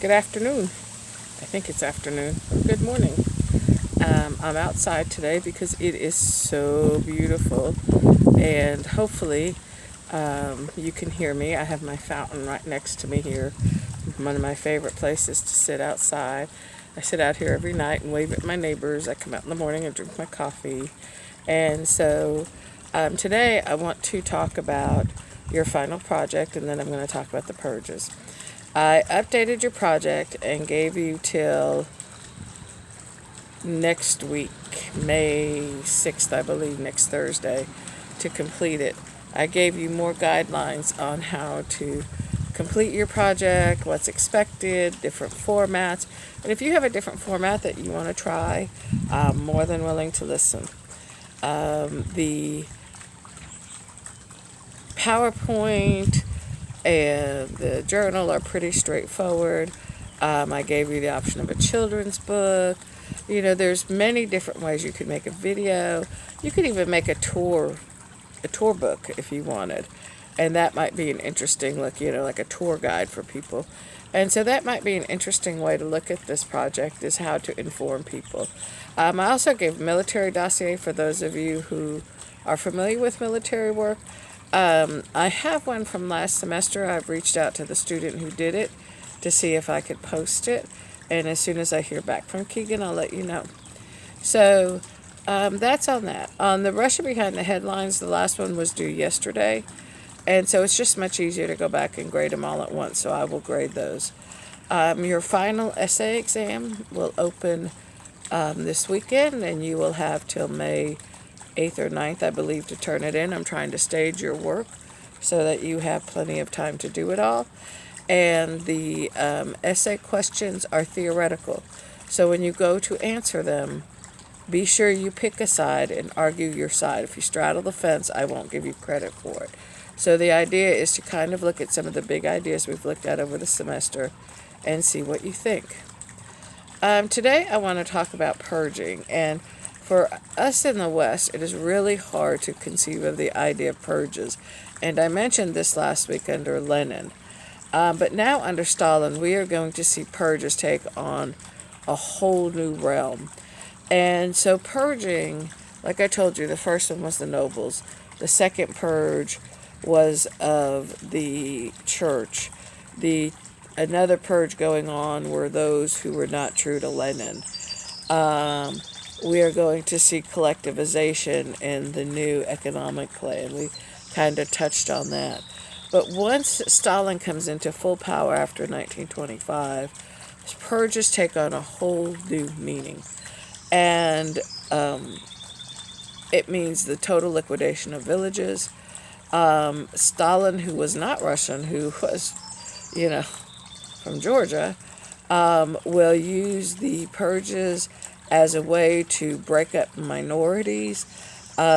Good afternoon. I think it's afternoon. Good morning. I'm outside today because it is so beautiful, and hopefully, you can hear me. I have my fountain right next to me here. One of my favorite places to sit outside. I sit out here every night and wave at my neighbors. I come out in the morning and drink my coffee. And so today I want to talk about your final project, and then I'm going to talk about the purges. I updated your project and gave you till next week, May 6th, I believe, next Thursday, to complete it. I gave you more guidelines on how to complete your project, what's expected, different formats. And if you have a different format that you want to try, I'm more than willing to listen. The PowerPoint and the journal are pretty straightforward. I gave you the option of a children's book. There's many different ways you could make a video. You could even make a tour book if you wanted. And that might be an interesting look, like a tour guide for people. And so that might be an interesting way to look at this project, is how to inform people. I also gave military dossier for those of you who are familiar with military work. I have one from last semester. I've reached out to the student who did it to see if I could post it. And as soon as I hear back from Keegan, I'll let you know. So that's on that. On the Russia Behind the Headlines, the last one was due yesterday. And so it's just much easier to go back and grade them all at once. So I will grade those. Your final essay exam will open this weekend, and you will have till May 8th or 9th, I believe, to turn it in. I'm trying to stage your work so that you have plenty of time to do it all. And the essay questions are theoretical. So when you go to answer them, be sure you pick a side and argue your side. If you straddle the fence, I won't give you credit for it. So the idea is to kind of look at some of the big ideas we've looked at over the semester and see what you think. Today I want to talk about purging. And for us in the West, it is really hard to conceive of the idea of purges. And I mentioned this last week under Lenin. But now under Stalin, we are going to see purges take on a whole new realm. And so purging, like I told you, the first one was the nobles. The second purge was of the church. Another purge going on were those who were not true to Lenin. We are going to see collectivization in the new economic plan. We kind of touched on that. But once Stalin comes into full power after 1925, purges take on a whole new meaning. And it means the total liquidation of villages. Stalin, who was not Russian, who was, from Georgia, will use the purges as a way to break up minorities.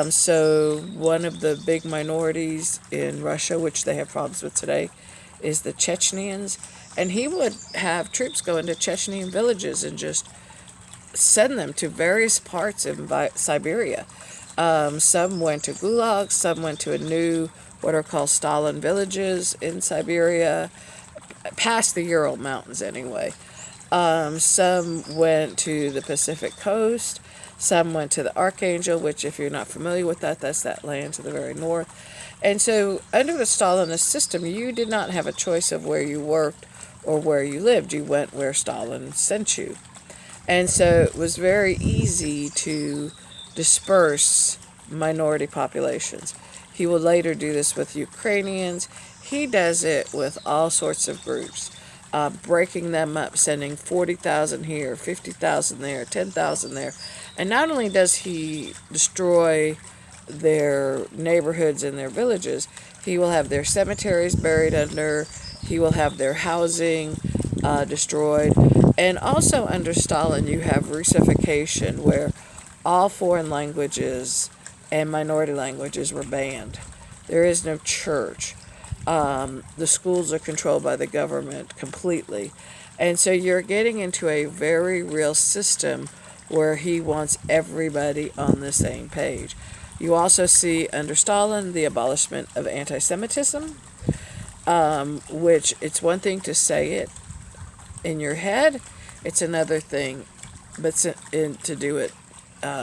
So one of the big minorities in Russia, which they have problems with today, is the Chechens. And he would have troops go into Chechen villages and just send them to various parts of Siberia. Some went to gulags, some went to what are called Stalin villages in Siberia, past the Ural Mountains anyway. Some went to the Pacific coast. Some went to the Archangel, which, if you're not familiar with that, that's that land to the very north. And so under the Stalinist system, you did not have a choice of where you worked or where you lived. You went where Stalin sent you. And so it was very easy to disperse minority populations. He will later do this with Ukrainians. He does it with all sorts of groups, breaking them up, sending 40,000 here, 50,000 there, 10,000 there. And not only does he destroy their neighborhoods and their villages, he will have their cemeteries buried under, he will have their housing destroyed. And also under Stalin, you have Russification, where all foreign languages and minority languages were banned. There is no church. The schools are controlled by the government completely. And so you're getting into a very real system where he wants everybody on the same page. You also see under Stalin the abolishment of anti-Semitism, which it's one thing to say it, in your head, it's another thing, but to do it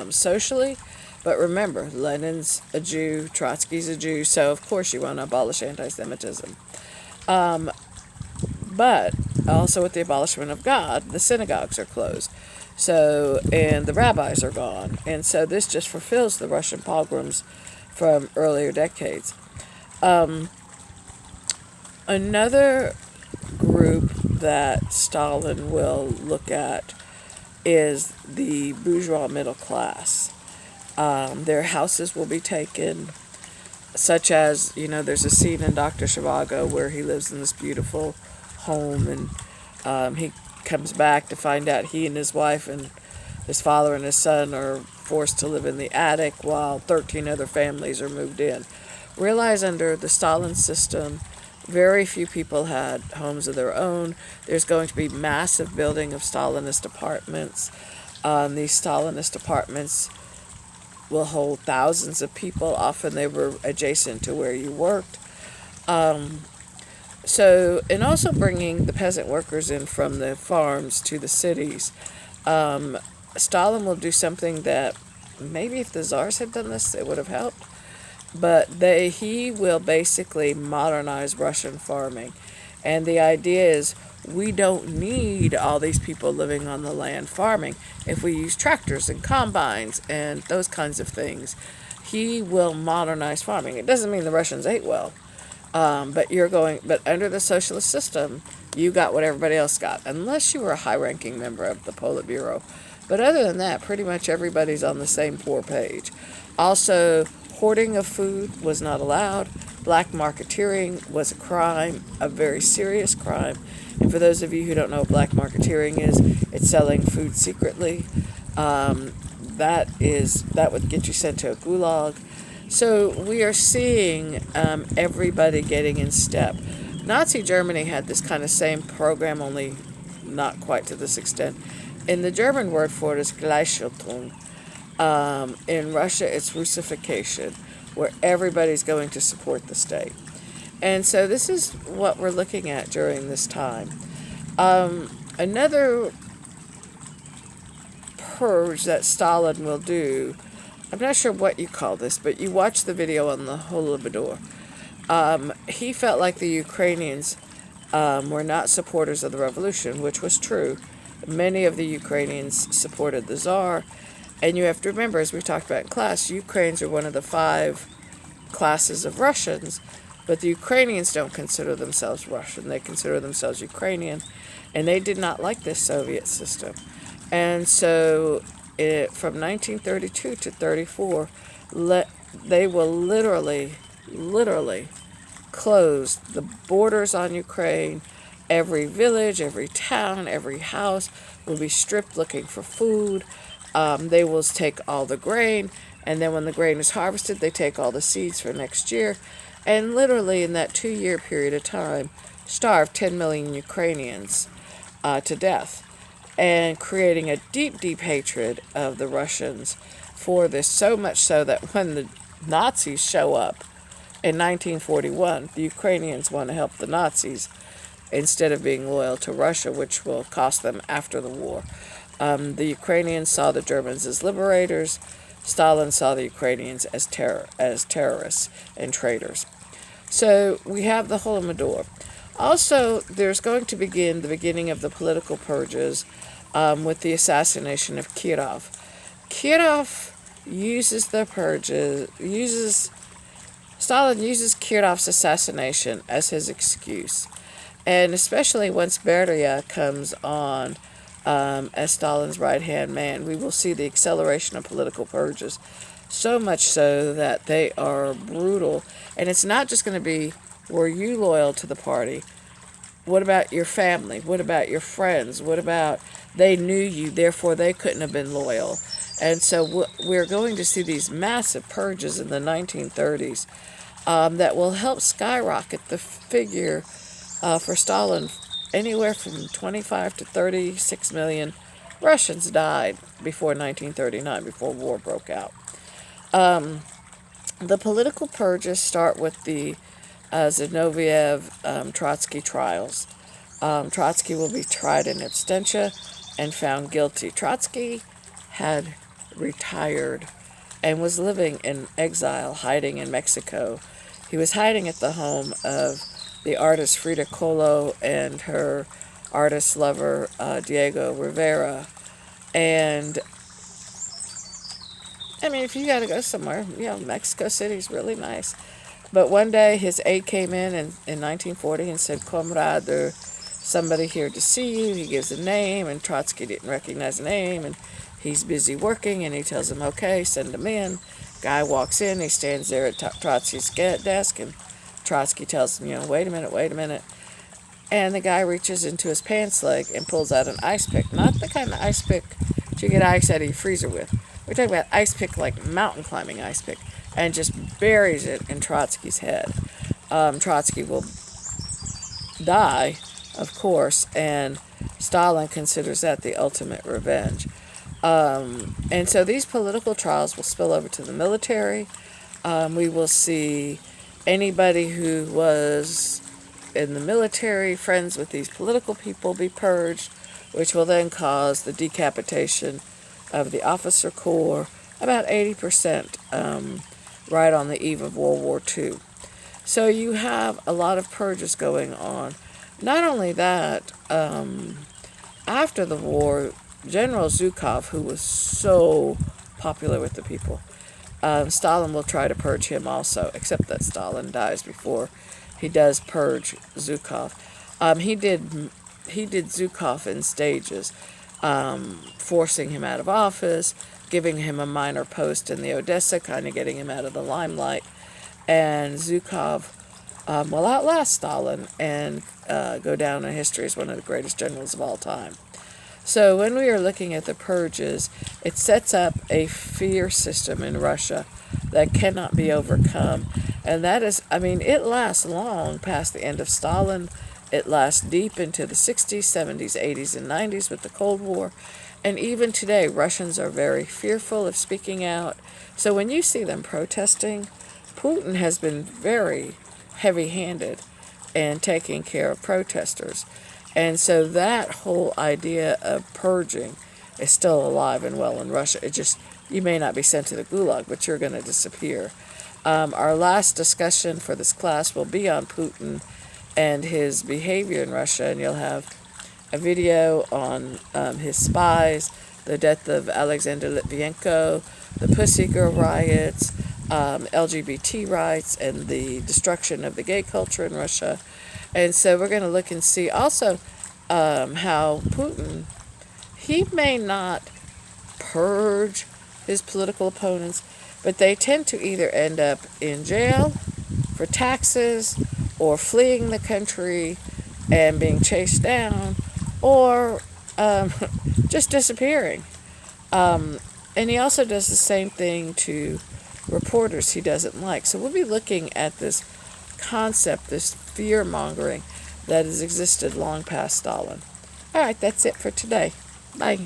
socially. But remember, Lenin's a Jew, Trotsky's a Jew, so of course you want to abolish anti-Semitism. But also with the abolishment of God, the synagogues are closed. So, and the rabbis are gone. And so this just fulfills the Russian pogroms from earlier decades. Another group that Stalin will look at is the bourgeois middle class. Their houses will be taken, such as, there's a scene in Dr. Zhivago where he lives in this beautiful home, and he comes back to find out he and his wife and his father and his son are forced to live in the attic while 13 other families are moved in. Realize under the Stalin system, very few people had homes of their own. There's going to be massive building of Stalinist apartments. These Stalinist apartments will hold thousands of people. Often they were adjacent to where you worked. And also bringing the peasant workers in from the farms to the cities. Stalin will do something that maybe if the czars had done this, it would have helped. But he will basically modernize Russian farming. And the idea is we don't need all these people living on the land farming if we use tractors and combines and those kinds of things. He will modernize farming. It doesn't mean the Russians ate well. But under the socialist system, you got what everybody else got, unless you were a high-ranking member of the Politburo. But other than that, pretty much everybody's on the same poor page. Also, hoarding of food was not allowed. Black marketeering was a crime, a very serious crime. And for those of you who don't know what black marketeering is, it's selling food secretly. That would get you sent to a gulag. So we are seeing everybody getting in step. Nazi Germany had this kind of same program, only not quite to this extent. And the German word for it is Gleichschaltung. In Russia, it's Russification, where everybody's going to support the state. And so this is what we're looking at during this time. Another purge that Stalin will do, I'm not sure what you call this, but you watch the video on the Holodomor. He felt like the Ukrainians were not supporters of the revolution, which was true. Many of the Ukrainians supported the Tsar. And you have to remember, as we talked about in class, Ukrainians are one of the 5 classes of Russians, but the Ukrainians don't consider themselves Russian. They consider themselves Ukrainian, and they did not like this Soviet system. And so from 1932 to 34, they will literally close the borders on Ukraine. Every village, every town, every house will be stripped looking for food. They will take all the grain, and then when the grain is harvested, they take all the seeds for next year. And literally in that 2-year period of time, starve 10 million Ukrainians to death, and creating a deep, deep hatred of the Russians for this, so much so that when the Nazis show up in 1941, the Ukrainians want to help the Nazis instead of being loyal to Russia, which will cost them after the war. The Ukrainians saw the Germans as liberators. Stalin saw the Ukrainians as terrorists and traitors. So we have the Holodomor. Also, there's going to begin the beginning of the political purges with the assassination of Kirov. Kirov uses the purges, Stalin uses Kirov's assassination as his excuse. And especially once Beria comes on as Stalin's right-hand man, we will see the acceleration of political purges. So much so that they are brutal. And it's not just going to be, were you loyal to the party? What about your family? What about your friends? What about they knew you, therefore they couldn't have been loyal? And so we're going to see these massive purges in the 1930s that will help skyrocket the figure for Stalin. Anywhere from 25 to 36 million Russians died before 1939, before war broke out. The political purges start with the Zinoviev Trotsky trials. Trotsky will be tried in absentia and found guilty. Trotsky had retired and was living in exile, hiding in Mexico. He was hiding at the home of the artist Frida Kahlo and her artist lover Diego Rivera. And I mean, if you got to go somewhere, Mexico City's really nice. But one day his aide came in 1940 and said, "Comrade, there's somebody here to see you." He gives a name, and Trotsky didn't recognize the name, and he's busy working, and he tells him, "Okay, send him in." Guy walks in, he stands there at Trotsky's desk, and Trotsky tells him, "Wait a minute, wait a minute." And the guy reaches into his pants leg and pulls out an ice pick. Not the kind of ice pick you get ice out of your freezer with. We're talking about ice pick like mountain climbing ice pick. And just buries it in Trotsky's head. Trotsky will die, of course, and Stalin considers that the ultimate revenge. And so these political trials will spill over to the military. We will see anybody who was in the military, friends with these political people, be purged, which will then cause the decapitation of the officer corps, about 80%, right on the eve of World War II. So you have a lot of purges going on. Not only that, after the war, General Zhukov, who was so popular with the people, Stalin will try to purge him also, except that Stalin dies before he does purge Zhukov. He did Zhukov in stages, forcing him out of office, giving him a minor post in the Odessa, kind of getting him out of the limelight. And Zhukov will outlast Stalin and go down in history as one of the greatest generals of all time. So when we are looking at the purges, it sets up a fear system in Russia that cannot be overcome. And that is, it lasts long past the end of Stalin. It lasts deep into the 60s, 70s, 80s, and 90s with the Cold War. And even today, Russians are very fearful of speaking out. So when you see them protesting, Putin has been very heavy-handed in taking care of protesters. And so that whole idea of purging is still alive and well in Russia. You may not be sent to the gulag, but you're going to disappear. Our last discussion for this class will be on Putin and his behavior in Russia, and you'll have a video on his spies, the death of Alexander Litvinenko, the Pussy Girl riots, LGBT rights, and the destruction of the gay culture in Russia. And so we're going to look and see also how Putin, he may not purge his political opponents, but they tend to either end up in jail for taxes or fleeing the country and being chased down, or just disappearing. And he also does the same thing to reporters he doesn't like. So we'll be looking at this concept, this fear-mongering that has existed long past Stalin. All right, that's it for today. Bye.